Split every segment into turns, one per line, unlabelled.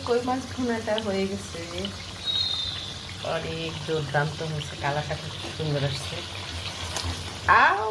কই মাছ ভুনাটা হয়ে গেছে, অনেক দুর্দান্ত হয়েছে, কালারটা খুব সুন্দর আসছে। আউ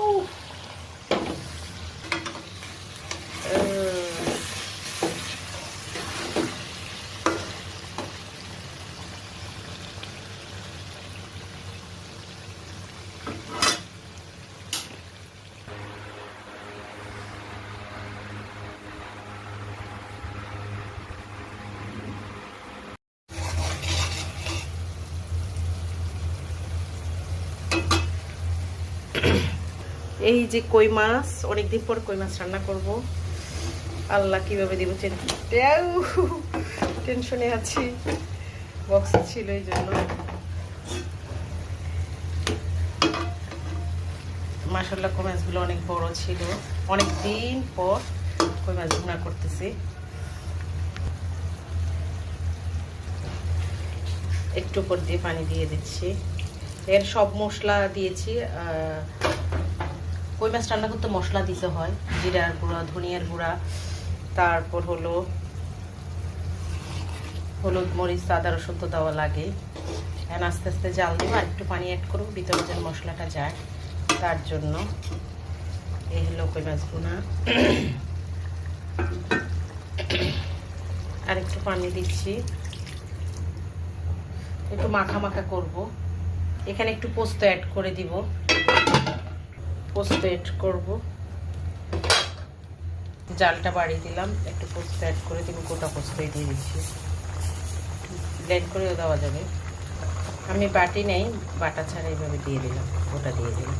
এই যে কই মাছ, অনেকদিন পর কই মাছ রান্না করব। আল্লাহ কিভাবে দিব টেনশনে আছি, বক্স ছিল এই জন্য। মাশাআল্লাহ কই মাছগুলো অনেক বড় ছিল, অনেক দিন পর কই মাছ রান্না করতেছি। একটু উপর দিয়ে পানি দিয়ে দিচ্ছি, এর সব মশলা দিয়েছি। কই মাছ রান্না করতে মশলা দিতে হয়, জিরার গুঁড়া, ধনিয়ার গুঁড়া, তারপর হলো হলুদ, মরিচ, আদা, রসুন তো দেওয়া লাগে। এখন আস্তে আস্তে জাল দেবো, আর একটু পানি অ্যাড করবো ভিতরে যেন মশলাটা যায়, তার জন্য। এই হলো কই মাছ ভুনা। আর একটু পানি দিচ্ছি, একটু মাখা মাখা করব। এখানে একটু পোস্ত অ্যাড করে দিব, পোস্ত অ্যাড করব। জালটা বাড়িয়ে দিলাম, একটু পোস্ত অ্যাড করে দিব, গোটা পোস্তই দিয়ে দিচ্ছি, ব্লেন্ড করেও দেওয়া যাবে। আমি বাটি নেই, বাটা ছাড়া এইভাবে দিয়ে দিলাম, গোটা দিয়ে দিলাম।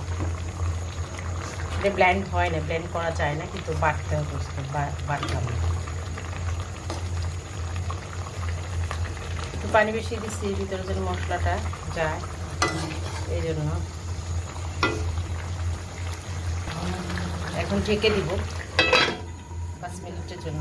এটা ব্লেন্ড হয় না, ব্লেন্ড করা যায় না, কিন্তু বাটতে হবে, পোস্ত বাটলাম। একটু পানি বেশি দিচ্ছি ভিতরে যেন মশলাটা যায়, এই জন্য। এখন ঢেকে দিব 5 মিনিটের জন্য।